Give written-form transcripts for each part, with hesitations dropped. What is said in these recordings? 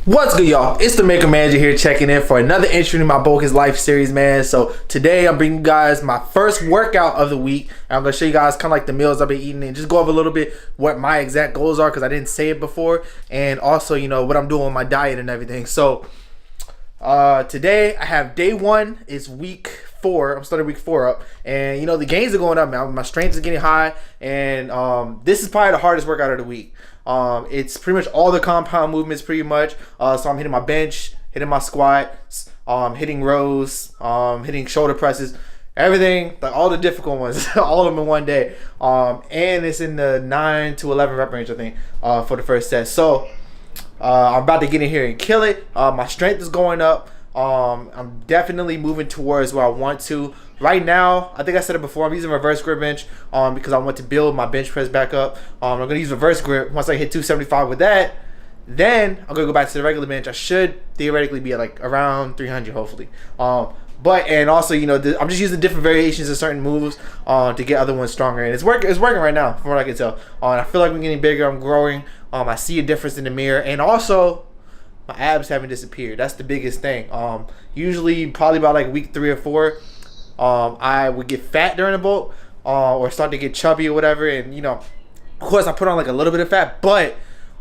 What's good, y'all? It's the Maker Manager here checking in for another entry in my Bogus Life series, man. So today I'm bringing you guys my first workout of the week. And I'm going to show you guys kind of like the meals I've been eating and just go over a little bit what my exact goals are because I didn't say it before. And also, you know, what I'm doing with my diet and everything. So today I have day one. It's week 4. I'm starting week 4 up. And, you know, the gains are going up, man. My strength is getting high. And this is probably the hardest workout of the week. It's pretty much all the compound movements pretty much. So I'm hitting my bench, hitting my squats, hitting rows, hitting shoulder presses, everything, like all the difficult ones, all of them in one day. And it's in the 9 to 11 rep range, I think, for the first set. So I'm about to get in here and kill it. My strength is going up. I'm definitely moving towards where I want to. Right now, I think I said it before, I'm using reverse grip bench because I want to build my bench press back up. I'm going to use reverse grip. Once I hit 275 with that, then I'm going to go back to the regular bench. I should theoretically be at like around 300, hopefully. And also, you know, I'm just using different variations of certain moves to get other ones stronger. And it's working right now, from what I can tell. And I feel like I'm getting bigger. I'm growing. I see a difference in the mirror. And also, my abs haven't disappeared. That's the biggest thing. Usually, probably about like week 3 or 4, I would get fat during the bulk or start to get chubby or whatever. And, you know, of course, I put on like a little bit of fat. But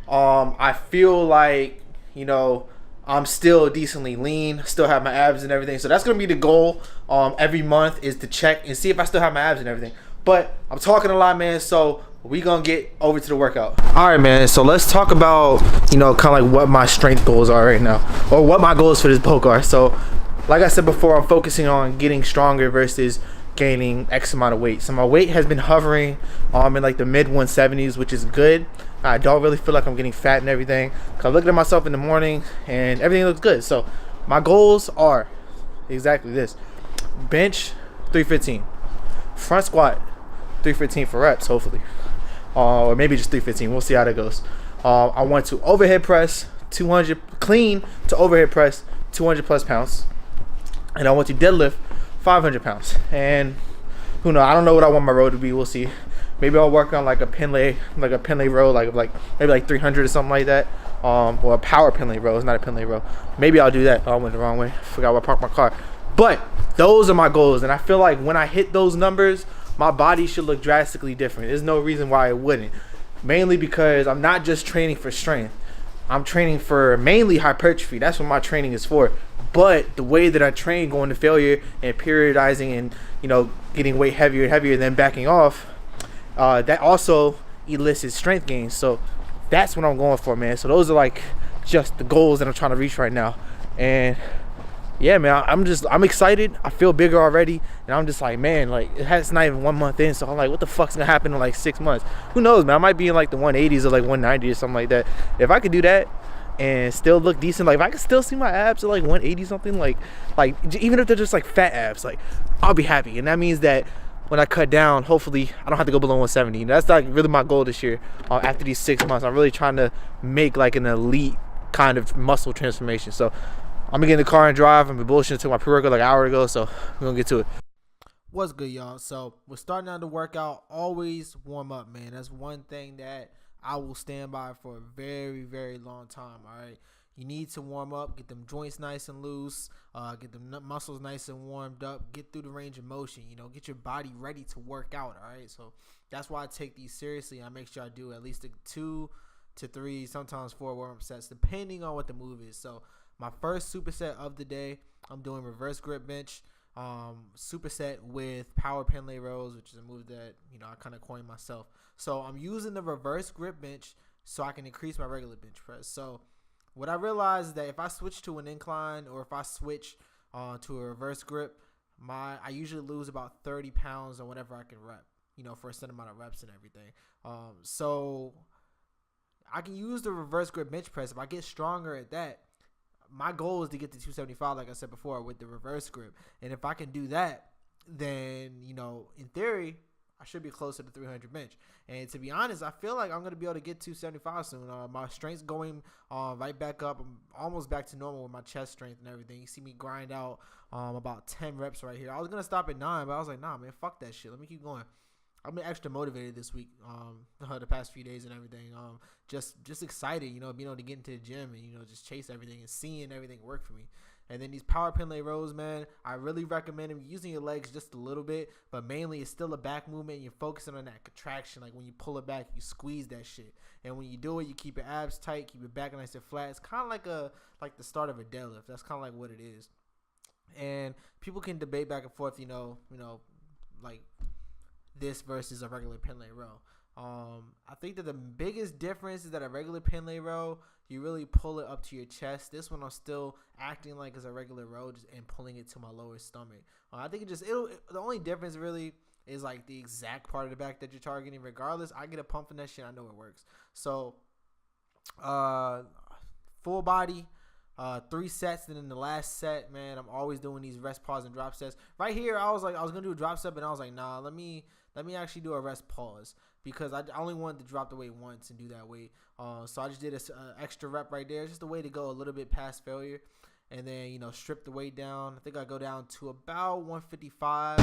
I feel like, you know, I'm still decently lean, still have my abs and everything. So that's going to be the goal every month, is to check and see if I still have my abs and everything. But I'm talking a lot, man, so we going to get over to the workout. All right, man, so let's talk about, you know, kind of like what my strength goals are right now, or what my goals for this bulk are. So like I said before, I'm focusing on getting stronger versus gaining X amount of weight. So my weight has been hovering in like the mid 170s, which is good. I don't really feel like I'm getting fat and everything, because I'm looking at myself in the morning and everything looks good. So my goals are exactly this: bench 315, front squat 315 for reps, hopefully, or maybe just 315. We'll see how that goes. I want to overhead press 200, clean to overhead press 200 plus pounds, and I want to deadlift 500 pounds. And who knows? I don't know what I want my row to be. We'll see. Maybe I'll work on like a Penlay row, like maybe like 300 or something like that. Or a power Penlay row. It's not a Penlay row. Maybe I'll do that. Oh, I went the wrong way. Forgot where I parked my car. But those are my goals, and I feel like when I hit those numbers, my body should look drastically different. There's no reason why it wouldn't. Mainly because I'm not just training for strength. I'm training for mainly hypertrophy. That's what my training is for. But the way that I train, going to failure and periodizing and, you know, getting weight heavier and heavier, then backing off, that also elicits strength gains. So that's what I'm going for, man. So those are like just the goals that I'm trying to reach right now. And yeah, man, I'm excited. I feel bigger already, and I'm just like, man, like it's not even 1 month in, so I'm like, what the fuck's gonna happen in like 6 months? Who knows, man? I might be in like the 180s or like 190 or something like that. If I could do that and still look decent, like if I could still see my abs at like 180 something, like even if they're just like fat abs, like I'll be happy. And that means that when I cut down, hopefully I don't have to go below 170. That's like really my goal this year. After these 6 months, I'm really trying to make like an elite kind of muscle transformation. So I'm gonna get in the car and drive. I've been bullshitting to my pre-workout like an hour ago, so we're gonna get to it. What's good, y'all? So we're starting out the workout. Always warm up, man. That's one thing that I will stand by for a very, very long time. All right, you need to warm up, get them joints nice and loose, get them muscles nice and warmed up, get through the range of motion. You know, get your body ready to work out. All right, so that's why I take these seriously. I make sure I do at least 2 to 3, sometimes 4 warm-up sets, depending on what the move is. So my first superset of the day, I'm doing reverse grip bench superset with power Penlay rows, which is a move that, you know, I kind of coined myself. So I'm using the reverse grip bench so I can increase my regular bench press. So what I realized is that if I switch to an incline, or if I switch to a reverse grip, I usually lose about 30 pounds or whatever I can rep, you know, for a certain amount of reps and everything. So I can use the reverse grip bench press. If I get stronger at that, my goal is to get to 275, like I said before, with the reverse grip. And if I can do that, then, you know, in theory, I should be closer to 300 bench. And to be honest, I feel like I'm going to be able to get 275 soon. My strength's going right back up. I'm almost back to normal with my chest strength and everything. You see me grind out about 10 reps right here. I was going to stop at 9, but I was like, nah, man, fuck that shit. Let me keep going. I've been extra motivated this week, the past few days and everything. Just excited, being able to get into the gym and, just chase everything and seeing everything work for me. And then these power pendlay rows, man, I really recommend them using your legs just a little bit, but mainly it's still a back movement. And you're focusing on that contraction. Like when you pull it back, you squeeze that shit. And when you do it, you keep your abs tight, keep your back nice and flat. It's kind of like the start of a deadlift. That's kind of like what it is. And people can debate back and forth, like this versus a regular pendlay row. I think that the biggest difference is that a regular pendlay row, you really pull it up to your chest. This one I'm still acting like it's a regular row and pulling it to my lower stomach. I think the only difference really is like the exact part of the back that you're targeting. Regardless, I get a pump from that shit. I know it works. So, full body, 3 sets, and then the last set, man, I'm always doing these rest, pause, and drop sets. Right here, I was gonna do a drop set, but I was like, nah, let me actually do a rest pause because I only wanted to drop the weight once and do that weight. So I just did an extra rep right there. It's just a way to go a little bit past failure, and then strip the weight down. I think I go down to about 155.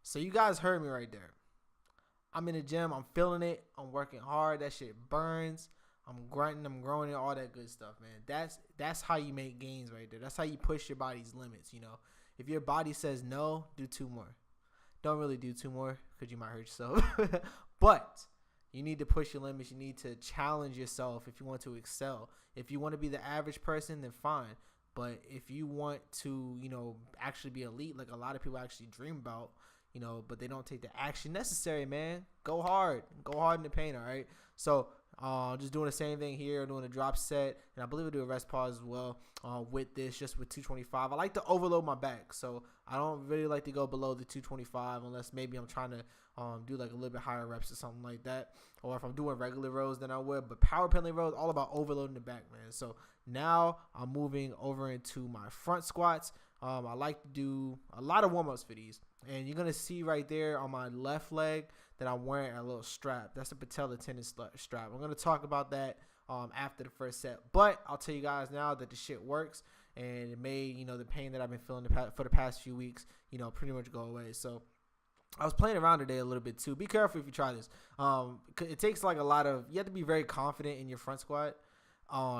So you guys heard me right there. I'm in the gym. I'm feeling it. I'm working hard. That shit burns. I'm grunting. I'm growing it. All that good stuff, man. That's how you make gains right there. That's how you push your body's limits. If your body says no, do 2 more. Don't really do 2 more because you might hurt yourself. But you need to push your limits. You need to challenge yourself if you want to excel. If you want to be the average person, then fine. But if you want to, actually be elite, like a lot of people actually dream about, but they don't take the action necessary, man. Go hard. Go hard in the paint, all right? So just doing the same thing here, doing a drop set, and I believe I do a rest pause as well with this, just with 225. I like to overload my back, so I don't really like to go below the 225 unless maybe I'm trying to do like a little bit higher reps or something like that. Or if I'm doing regular rows, then I would. But power pendlay rows, all about overloading the back, man. So now I'm moving over into my front squats. I like to do a lot of warm-ups for these. And you're going to see right there on my left leg that I'm wearing a little strap. That's a patella tendon strap. I'm going to talk about that after the first set. But I'll tell you guys now that the shit works. And it made, the pain that I've been feeling for the past few weeks, pretty much go away. So I was playing around today a little bit too. Be careful if you try this. It takes like you have to be very confident in your front squat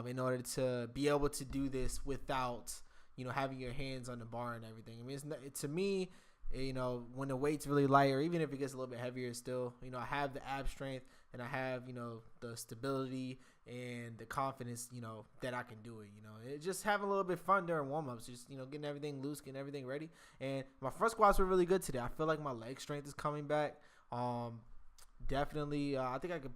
in order to be able to do this without, having your hands on the bar and everything. I mean, to me, when the weight's really light, or even if it gets a little bit heavier still, I have the ab strength and I have, the stability and the confidence, that I can do it, It's just having a little bit of fun during warm-ups, just, getting everything loose, getting everything ready. And my front squats were really good today. I feel like my leg strength is coming back. Definitely, I think I could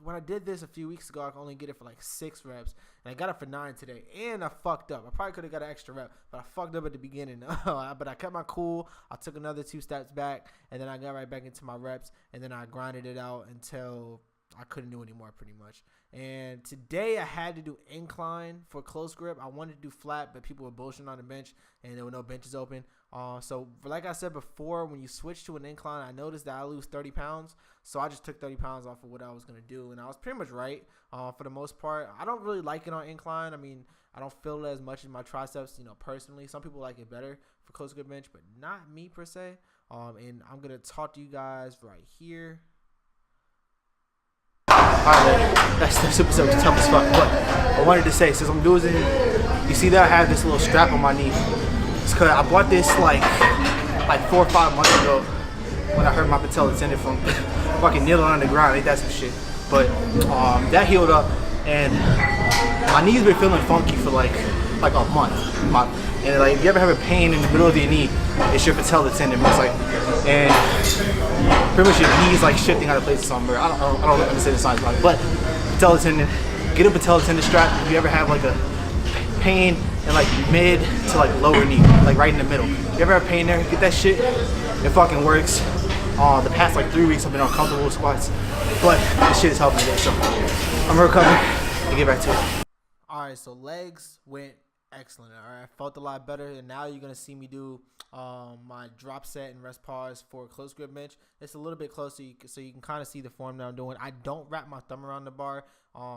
when I did this a few weeks ago, I could only get it for like 6 reps, and I got it for 9 today, and I fucked up. I probably could have got an extra rep, but I fucked up at the beginning. But I kept my cool. I took another 2 steps back, and then I got right back into my reps, and then I grinded it out until I couldn't do anymore pretty much. And today I had to do incline for close grip. I wanted to do flat, but people were bullshitting on the bench, and there were no benches open. So like I said before, when you switch to an incline, I noticed that I lose 30 pounds. So I just took 30 pounds off of what I was going to do, and I was pretty much right for the most part. I don't really like it on incline. I mean, I don't feel it as much in my triceps, personally. Some people like it better for close grip bench, but not me per se. And I'm going to talk to you guys right here. Alright, that's the super tough as fuck. But I wanted to say, since I'm losing, you see that I have this little strap on my knee. It's because I bought this like 4 or 5 months ago when I hurt my patella tendon from fucking kneeling on the ground. Ain't that some shit? But that healed up, and my knee's been feeling funky for like a month. And like, if you ever have a pain in the middle of your knee, it's your patella tendon most likely. And pretty much your knee's like shifting out of place or something. I don't understand the science behind it. But patella tendon, get a patella tendon strap if you ever have like a pain in like mid to like lower knee, like right in the middle. If you ever have pain there, get that shit. It fucking works. The past like 3 weeks I've been uncomfortable with squats, but this shit is helping today, so I'm recovering and get back to it. All right, so legs went excellent. All right, I felt a lot better, and now you're gonna see me do my drop set and rest pause for close grip bench. It's a little bit closer, so you can kind of see the form that I'm doing. I don't wrap my thumb around the bar.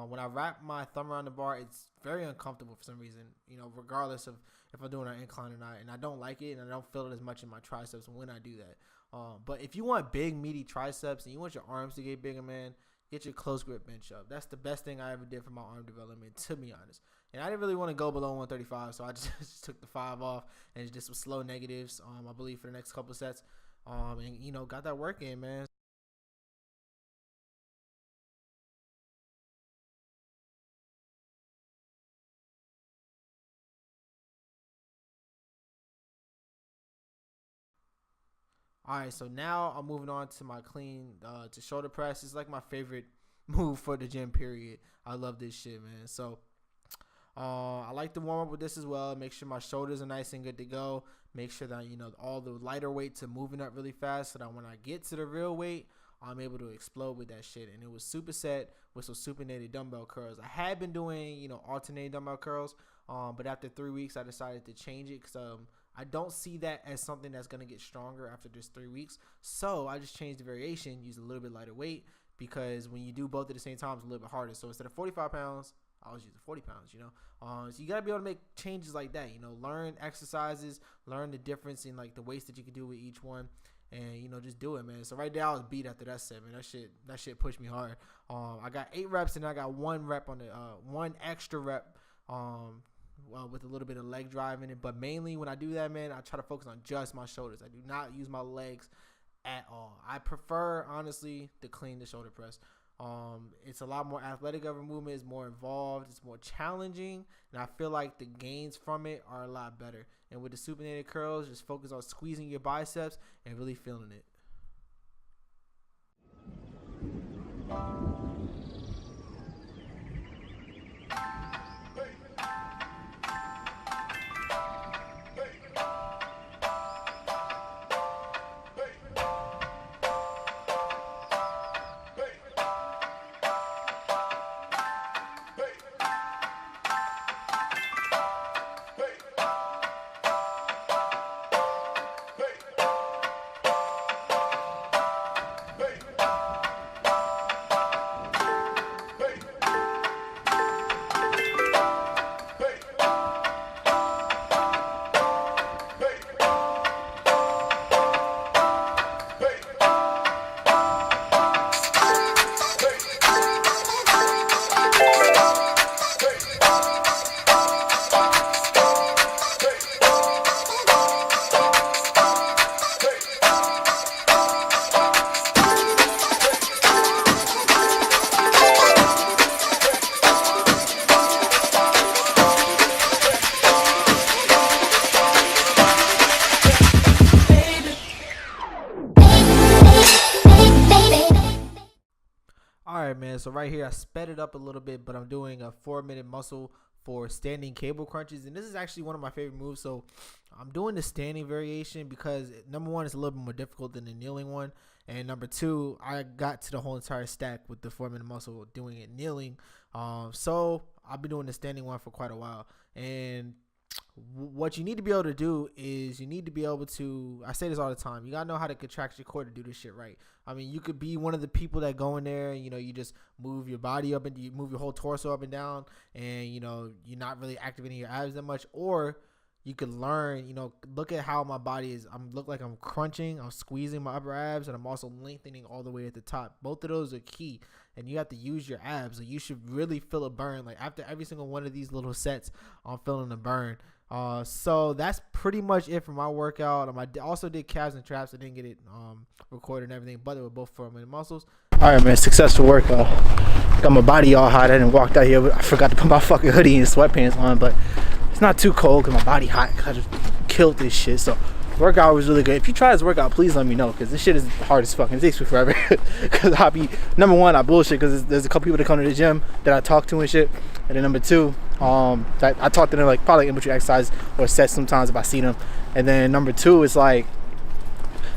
When I wrap my thumb around the bar, it's very uncomfortable for some reason, you know, regardless of if I'm doing an incline or not, and I don't like it, and I don't feel it as much in my triceps when I do that. But if you want big, meaty triceps and you want your arms to get bigger, man, get your close grip bench up. That's the best thing I ever did for my arm development, to be honest. And I didn't really want to go below 135, so I just took the 5 off and just some slow negatives, I believe, for the next couple sets. And, you know, got that work in, man. All right, so now I'm moving on to my clean to shoulder press. It's like my favorite move for the gym, period. I love this shit, man. So I like to warm up with this as well. Make sure my shoulders are nice and good to go. Make sure that, you know, all the lighter weights are moving up really fast so that when I get to the real weight, I'm able to explode with that shit. And it was superset with some supinated dumbbell curls. I had been doing, you know, alternating dumbbell curls, but after 3 weeks, I decided to change it because I don't see that as something that's going to get stronger after just 3 weeks. So I just changed the variation, use a little bit lighter weight, because when you do both at the same time, it's a little bit harder. So instead of 45 pounds, I was using 40 pounds, you know. So you got to be able to make changes like that, you know, learn exercises, learn the difference in like the weights that you can do with each one. And, you know, just do it, man. So right there, I was beat after that set, man. That shit pushed me hard. I got 8 reps, and I got 1 rep on the one extra rep with a little bit of leg drive in it. But mainly when I do that, man, I try to focus on just my shoulders. I do not use my legs at all. I prefer, honestly, to clean the shoulder press. It's a lot more athletic of a movement. It's more involved. It's more challenging. And I feel like the gains from it are a lot better. And with the supinated curls, just focus on squeezing your biceps and really feeling it. Man, so right here I sped it up a little bit, but I'm doing a 4-minute muscle for standing cable crunches, and this is actually one of my favorite moves. So I'm doing the standing variation because number one, it's a little bit more difficult than the kneeling one, and number two, I got to the whole entire stack with the 4-minute muscle doing it kneeling. So I've been doing the standing one for quite a while, and what you need to be able to do is you need to be able to, I say this all the time, you gotta know how to contract your core to do this shit right. I mean, you could be one of the people that go in there, you know, you just move your body up and you move your whole torso up and down, and, you know, you're not really activating your abs that much. Or you could learn, you know, look at how my body is. Look like I'm crunching, I'm squeezing my upper abs, and I'm also lengthening all the way at the top. Both of those are key, and you have to use your abs. So you should really feel a burn. Like after every single one of these little sets, I'm feeling a burn. So that's pretty much it for my workout. I also did calves and traps. I didn't get it recorded and everything, but they were both 4-minute muscles. All right, man, successful workout. Got my body all hot. I didn't walk out here, but I forgot to put my fucking hoodie and sweatpants on, but it's not too cold because my body hot. I just killed this shit. So workout was really good. If you try this workout, please let me know, because this shit is hard as fuck. It takes me forever. Because number one, I bullshit because there's a couple people that come to the gym that I talk to and shit. And then number two, I talk to them like probably in between exercise or sets sometimes if I see them. And then number two is like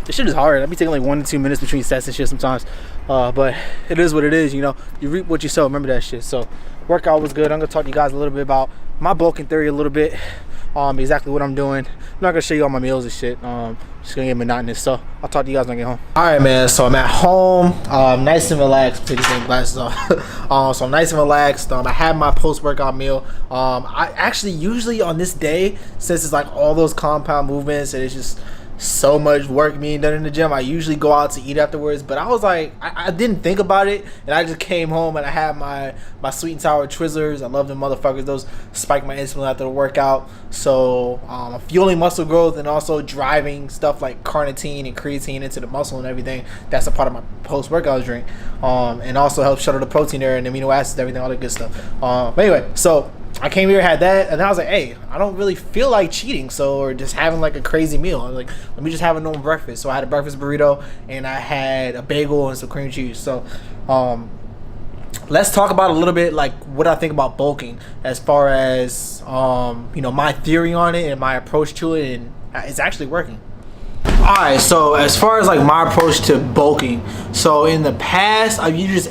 This shit is hard. I be taking like 1 to 2 minutes between sets and shit sometimes. But it is what it is, you know. You reap what you sow. Remember that shit. So workout was good. I'm gonna talk to you guys a little bit about my bulking theory a little bit. Exactly what I'm doing. I'm not gonna show you all my meals and shit. Just gonna get monotonous. So I'll talk to you guys when I get home. All right, man. So I'm at home. Nice and relaxed. Take these damn glasses off. So I'm nice and relaxed. I had my post-workout meal. I actually usually on this day, since it's like all those compound movements and it's just so much work being done in the gym, I usually go out to eat afterwards. But I was like, I didn't think about it, and I just came home and I had my sweet and sour Twizzlers. I love them motherfuckers. Those spike my insulin after the workout. So I'm fueling muscle growth and also driving stuff like carnitine and creatine into the muscle and everything. That's a part of my post-workout drink, and also helps shuttle the protein there and amino acids, everything, all that good stuff. But anyway, so I came here, had that, and then I was like, hey, I don't really feel like cheating, or just having like a crazy meal. I was like, let me just have a normal breakfast. So I had a breakfast burrito, and I had a bagel and some cream cheese. So let's talk about a little bit like what I think about bulking as far as my theory on it and my approach to it, and it's actually working. Alright, so as far as like my approach to bulking, so in the past I usually just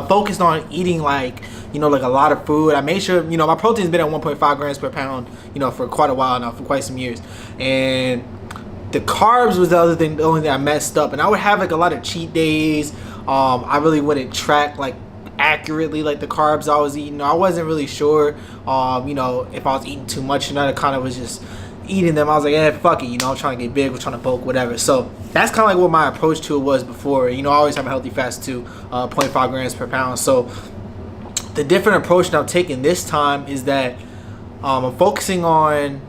focused on eating like a lot of food. I made sure my protein's been at 1.5 grams per pound for quite a while now, for quite some years, and the carbs was the only thing I messed up. And I would have like a lot of cheat days. I really wouldn't track like accurately like the carbs I was eating. I wasn't really sure if I was eating too much or not. I kind of was just eating them. I was like, fuck it, I'm trying to get big, we're trying to bulk, whatever. So that's kind of like what my approach to it was before. I always have a healthy fast too, 0.5 grams per pound. So the different approach that I'm taking this time is that I'm focusing on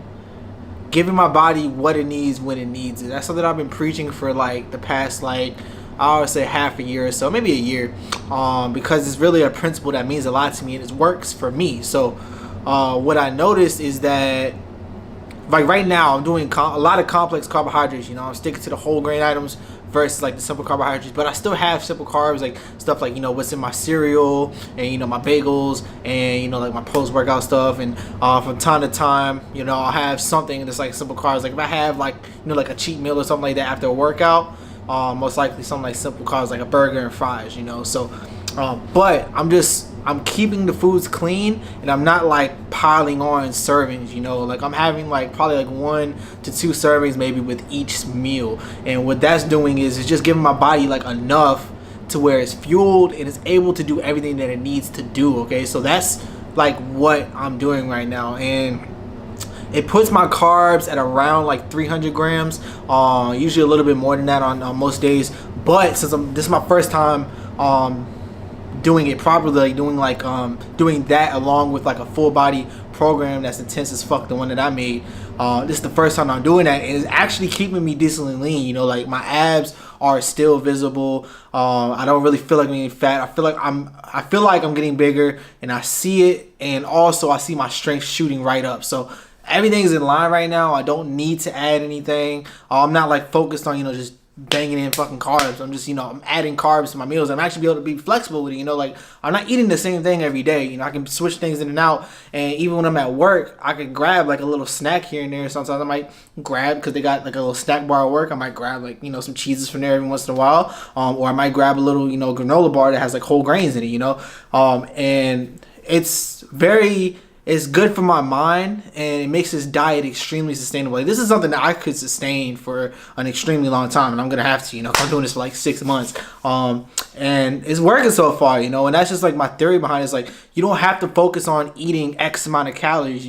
giving my body what it needs when it needs it. That's something I've been preaching for like the past I would say half a year or so, maybe a year, because it's really a principle that means a lot to me and it works for me. So what I noticed is that like right now I'm doing a lot of complex carbohydrates. I'm sticking to the whole grain items versus like the simple carbohydrates, but I still have simple carbs, like stuff like what's in my cereal and my bagels and like my post-workout stuff. And from time to time I'll have something that's like simple carbs. Like if I have like like a cheat meal or something like that after a workout, most likely something like simple carbs like a burger and fries. So but I'm keeping the foods clean, and I'm not like piling on servings. Like I'm having like probably like 1 to 2 servings maybe with each meal. And what that's doing is it's just giving my body like enough to where it's fueled and it's able to do everything that it needs to do. Okay, so that's like what I'm doing right now, and it puts my carbs at around like 300 grams, usually a little bit more than that on most days. But since this is my first time doing it properly, like doing that along with like a full body program that's intense as fuck, the one that I made, this is the first time I'm doing that, and it's actually keeping me decently lean. Like my abs are still visible. I don't really feel like I'm getting fat. I feel like I'm getting bigger, and I see it, and also I see my strength shooting right up. So everything's in line right now. I don't need to add anything. I'm not like focused on just banging in fucking carbs. I'm just I'm adding carbs to my meals. I'm actually able to be flexible with it. Like I'm not eating the same thing every day. I can switch things in and out. And even when I'm at work, I can grab like a little snack here and there. Sometimes I might grab, because they got like a little snack bar at work, I might grab like some cheeses from there every once in a while, or I might grab a little granola bar that has like whole grains in it. And it's good for my mind, and it makes this diet extremely sustainable. Like, this is something that I could sustain for an extremely long time, and I'm gonna have to, I'm doing this for like 6 months, and it's working so far, and that's just like my theory behind it. Is like, you don't have to focus on eating X amount of calories,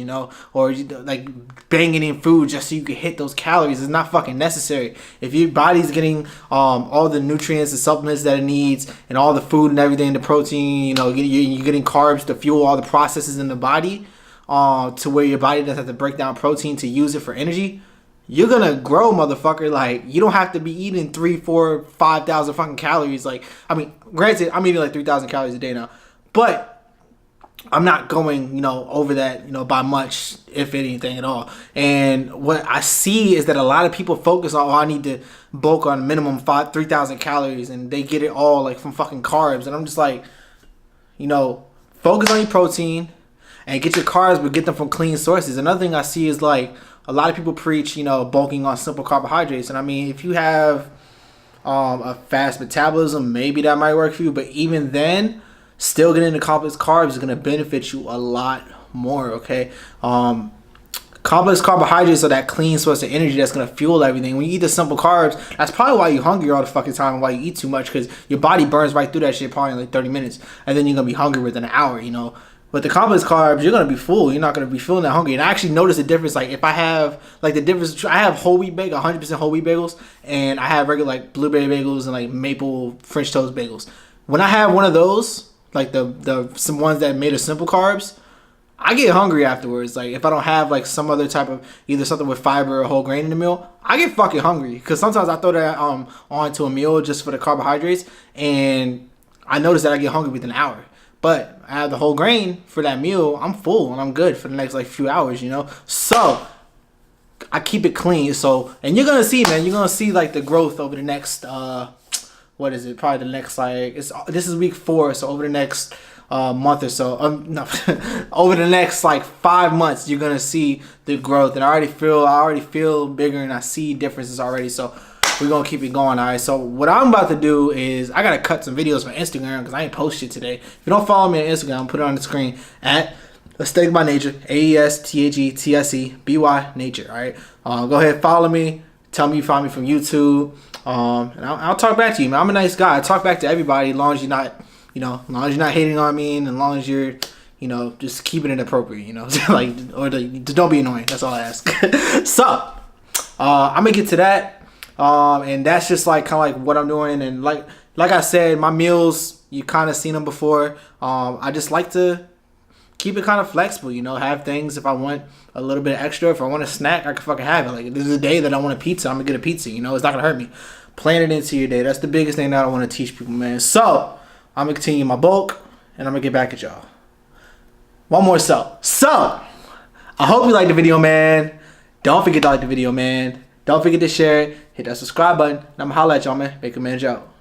or like banging in food just so you can hit those calories. It's not fucking necessary. If your body's getting all the nutrients and supplements that it needs, and all the food and everything, the protein, you're getting carbs to fuel all the processes in the body, to where your body doesn't have to break down protein to use it for energy, you're gonna grow, motherfucker. Like, you don't have to be eating 3, 4, 5,000 fucking calories. Like, I mean, granted, I'm eating like 3,000 calories a day now, but I'm not going, over that, by much, if anything at all. And what I see is that a lot of people focus on, I need to bulk on minimum 3,000 calories, and they get it all like from fucking carbs. And I'm just like, focus on your protein and get your carbs, but get them from clean sources. Another thing I see is like, a lot of people preach, you know, bulking on simple carbohydrates. And I mean, if you have a fast metabolism, maybe that might work for you. But even then, still getting the complex carbs is going to benefit you a lot more, okay? Complex carbohydrates are that clean source of energy that's going to fuel everything. When you eat the simple carbs, that's probably why you're hungry all the fucking time and why you eat too much, because your body burns right through that shit probably in like 30 minutes. And then you're going to be hungry within an hour, you know? But the complex carbs, you're going to be full. You're not going to be feeling that hungry. And I actually noticed the difference. Like, if I have, like, the difference, I have whole wheat bagel, 100% whole wheat bagels, and I have regular, like, blueberry bagels and, like, maple French toast bagels. When I have one of those, like, some ones that made of simple carbs, I get hungry afterwards. Like, if I don't have, like, some other type of, either something with fiber or whole grain in the meal, I get fucking hungry. Because sometimes I throw that onto a meal just for the carbohydrates, and I notice that I get hungry within an hour. But I have the whole grain for that meal, I'm full and I'm good for the next like few hours, you know. So I keep it clean. So, and you're gonna see, man, you're gonna see like the growth over the next what is it? Probably the next like this is week 4, so over the next month or so, no, over the next like 5 months, you're gonna see the growth. And I already feel bigger, and I see differences already. So we're gonna keep it going, all right? So what I'm about to do is I gotta cut some videos for Instagram because I ain't post shit today. If you don't follow me on Instagram, put it on the screen at Aesthetic by Nature, AESTHETSEBY Nature, all right? Go ahead, follow me. Tell me you found me from YouTube, and I'll talk back to you, man. I'm a nice guy. I talk back to everybody as long as you're not, you know, as long as you're not hating on me, and as long as you're, you know, just keeping it appropriate, you know, like, or just don't be annoying. That's all I ask. So I'm gonna get to that. And that's just like kind of like what I'm doing. And like I said, my meals, you kind of seen them before. I just like to keep it kind of flexible, you know, have things. If I want a little bit extra, if I want a snack, I can fucking have it. Like, if this is a day that I want a pizza, I'm gonna get a pizza, you know, it's not gonna hurt me. Plan it into your day. That's the biggest thing that I want to teach people, man. So I'm gonna continue my bulk, and I'm gonna get back at y'all. One more so I hope you liked the video, man. Don't forget to like the video, man. Don't forget to share it. Hit that subscribe button. And I'm going to holler at y'all, man. Make a man out.